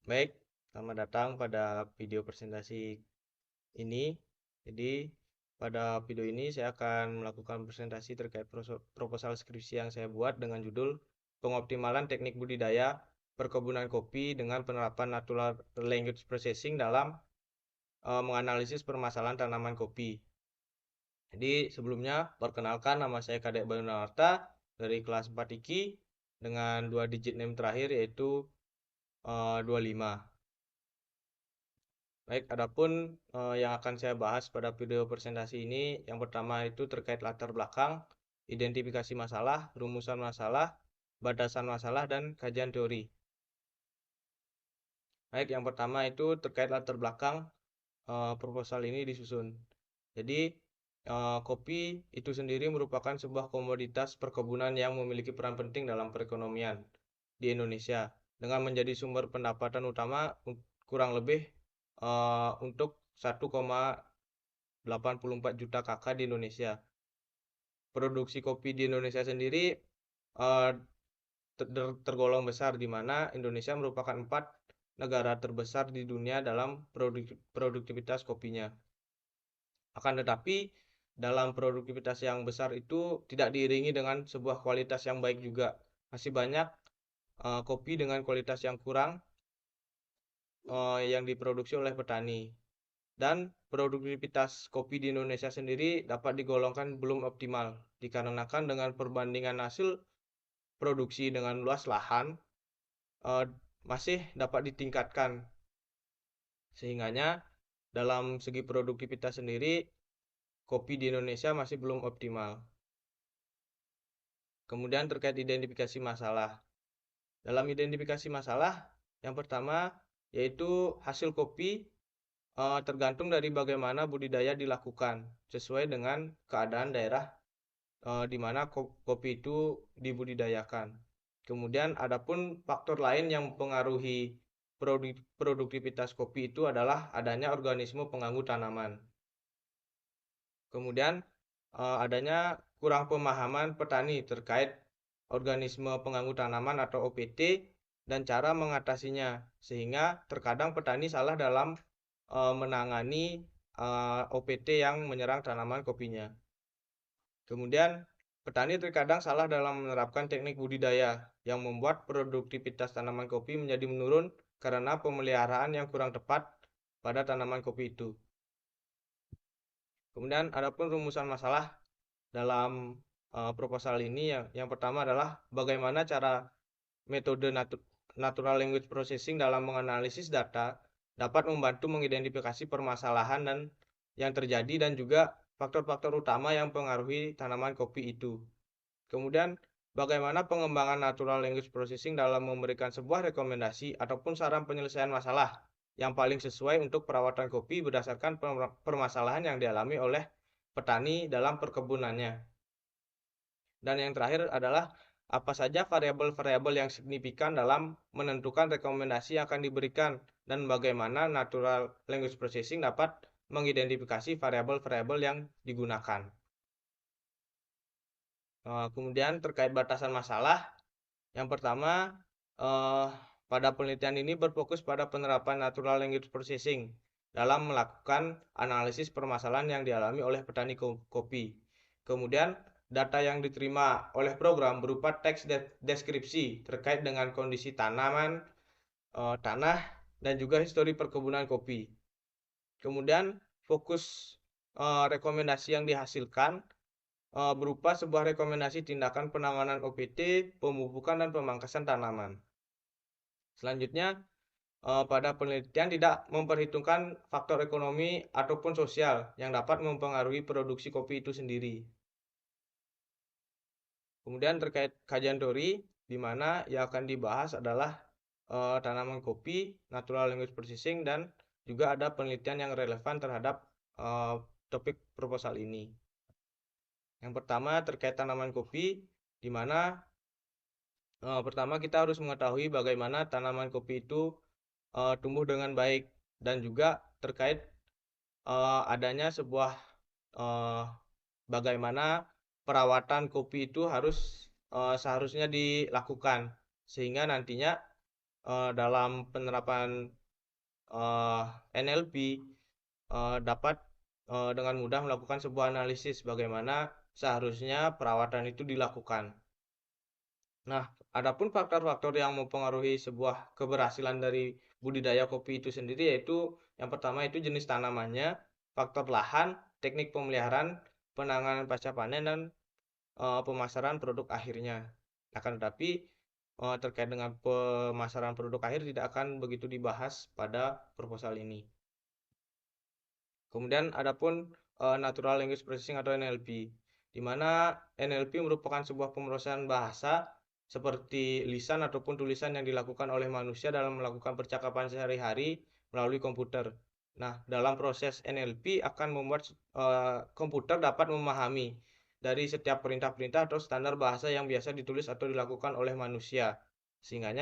Baik, selamat datang pada video presentasi ini. Jadi, pada video ini saya akan melakukan presentasi terkait proposal skripsi yang saya buat dengan judul Pengoptimalan Teknik Budidaya Perkebunan Kopi dengan Penerapan Natural Language Processing dalam menganalisis permasalahan tanaman kopi. Jadi, sebelumnya perkenalkan nama saya Kadek Bayu Narta dari kelas 4 IKI dengan 2 digit name terakhir yaitu 25. Baik, adapun yang akan saya bahas pada video presentasi ini, yang pertama itu terkait latar belakang, identifikasi masalah, rumusan masalah, batasan masalah, dan kajian teori. Baik, yang pertama itu terkait latar belakang proposal ini disusun. Jadi, kopi itu sendiri merupakan sebuah komoditas perkebunan yang memiliki peran penting dalam perekonomian di Indonesia, dengan menjadi sumber pendapatan utama kurang lebih untuk 1,84 juta kakak di Indonesia. Produksi kopi di Indonesia sendiri eh, tergolong besar, di mana Indonesia merupakan 4 negara terbesar di dunia dalam produktivitas kopinya. Akan tetapi, dalam produktivitas yang besar itu tidak diiringi dengan sebuah kualitas yang baik juga. Masih banyak kopi dengan kualitas yang kurang yang diproduksi oleh petani. Dan produktivitas kopi di Indonesia sendiri dapat digolongkan belum optimal, dikarenakan dengan perbandingan hasil produksi dengan luas lahan eh, masih dapat ditingkatkan. Sehingganya dalam segi produktivitas sendiri, kopi di Indonesia masih belum optimal. Kemudian terkait identifikasi masalah. Dalam identifikasi masalah, yang pertama yaitu hasil kopi tergantung dari bagaimana budidaya dilakukan sesuai dengan keadaan daerah di mana kopi itu dibudidayakan. Kemudian adapun faktor lain yang mempengaruhi produktivitas kopi itu adalah adanya organisme pengganggu tanaman. Kemudian adanya kurang pemahaman petani terkait organisme pengganggu tanaman atau OPT dan cara mengatasinya, sehingga terkadang petani salah dalam menangani OPT yang menyerang tanaman kopinya. Kemudian, petani terkadang salah dalam menerapkan teknik budidaya yang membuat produktivitas tanaman kopi menjadi menurun karena pemeliharaan yang kurang tepat pada tanaman kopi itu. Kemudian, adapun rumusan masalah dalam proposal ini yang pertama adalah bagaimana cara metode natural language processing dalam menganalisis data dapat membantu mengidentifikasi permasalahan dan yang terjadi dan juga faktor-faktor utama yang mempengaruhi tanaman kopi itu. Kemudian, bagaimana pengembangan natural language processing dalam memberikan sebuah rekomendasi ataupun saran penyelesaian masalah yang paling sesuai untuk perawatan kopi berdasarkan permasalahan yang dialami oleh petani dalam perkebunannya. Dan yang terakhir adalah apa saja variabel-variabel yang signifikan dalam menentukan rekomendasi yang akan diberikan dan bagaimana natural language processing dapat mengidentifikasi variabel-variabel yang digunakan. Kemudian terkait batasan masalah, yang pertama eh, pada penelitian ini berfokus pada penerapan natural language processing dalam melakukan analisis permasalahan yang dialami oleh petani kopi. Kemudian data yang diterima oleh program berupa teks deskripsi terkait dengan kondisi tanaman, tanah, dan juga histori perkebunan kopi. Kemudian fokus rekomendasi yang dihasilkan berupa sebuah rekomendasi tindakan penanganan OPT, pemupukan, dan pemangkasan tanaman. Selanjutnya, pada penelitian tidak memperhitungkan faktor ekonomi ataupun sosial yang dapat mempengaruhi produksi kopi itu sendiri. Kemudian terkait kajian teori, di mana yang akan dibahas adalah tanaman kopi, natural language processing, dan juga ada penelitian yang relevan terhadap topik proposal ini. Yang pertama terkait tanaman kopi, di mana pertama kita harus mengetahui bagaimana tanaman kopi itu tumbuh dengan baik dan juga terkait adanya sebuah eh, bagaimana perawatan kopi itu harus seharusnya dilakukan sehingga nantinya dalam penerapan NLP dapat dengan mudah melakukan sebuah analisis bagaimana seharusnya perawatan itu dilakukan. Nah, adapun faktor-faktor yang mempengaruhi sebuah keberhasilan dari budidaya kopi itu sendiri yaitu yang pertama itu jenis tanamannya, faktor lahan, teknik pemeliharaan, penanganan pasca panen dan pemasaran produk akhirnya. Akan tetapi terkait dengan pemasaran produk akhir tidak akan begitu dibahas pada proposal ini. Kemudian adapun Natural Language Processing atau NLP, di mana NLP merupakan sebuah pemrosesan bahasa seperti lisan ataupun tulisan yang dilakukan oleh manusia dalam melakukan percakapan sehari-hari melalui komputer. Nah, dalam proses NLP akan membuat komputer dapat memahami dari setiap perintah-perintah atau standar bahasa yang biasa ditulis atau dilakukan oleh manusia. Sehingga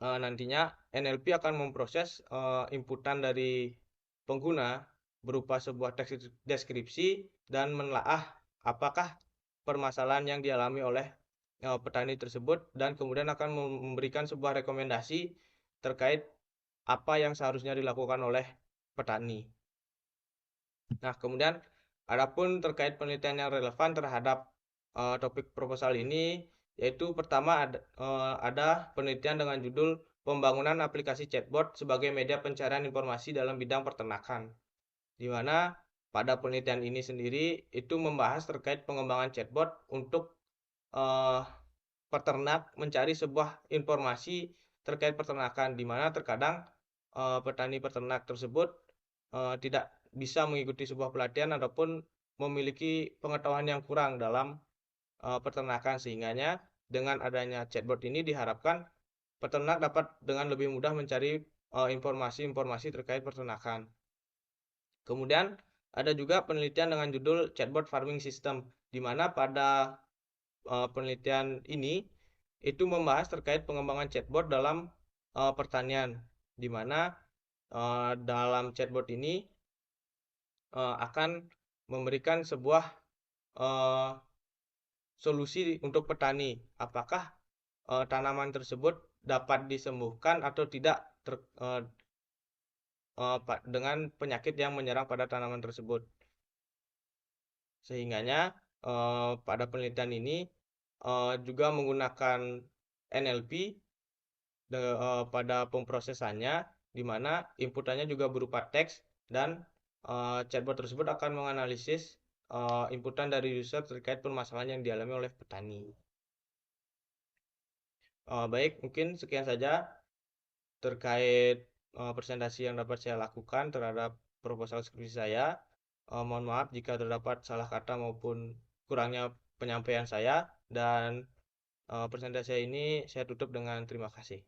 nantinya NLP akan memproses inputan dari pengguna berupa sebuah teks deskripsi dan menelaah apakah permasalahan yang dialami oleh petani tersebut dan kemudian akan memberikan sebuah rekomendasi terkait apa yang seharusnya dilakukan oleh petani. Nah, kemudian adapun terkait penelitian yang relevan terhadap topik proposal ini, yaitu pertama ada penelitian dengan judul Pembangunan Aplikasi Chatbot sebagai Media Pencarian Informasi dalam Bidang Peternakan, di mana pada penelitian ini sendiri itu membahas terkait pengembangan chatbot untuk eh, peternak mencari sebuah informasi terkait peternakan, di mana terkadang petani peternak tersebut tidak bisa mengikuti sebuah pelatihan ataupun memiliki pengetahuan yang kurang dalam peternakan, sehingga dengan adanya chatbot ini diharapkan peternak dapat dengan lebih mudah mencari informasi-informasi terkait peternakan. Kemudian ada juga penelitian dengan judul Chatbot Farming System, di mana pada penelitian ini itu membahas terkait pengembangan chatbot dalam pertanian, di mana dalam chatbot ini akan memberikan sebuah solusi untuk petani, apakah tanaman tersebut dapat disembuhkan atau tidak dengan penyakit yang menyerang pada tanaman tersebut. Sehingganya pada penelitian ini juga menggunakan NLP pada pemrosesannya, di mana inputannya juga berupa teks dan chatbot tersebut akan menganalisis inputan dari user terkait permasalahan yang dialami oleh petani. Baik, mungkin sekian saja terkait presentasi yang dapat saya lakukan terhadap proposal skripsi saya. Mohon maaf jika terdapat salah kata maupun kurangnya penyampaian saya, dan presentasi ini saya tutup dengan terima kasih.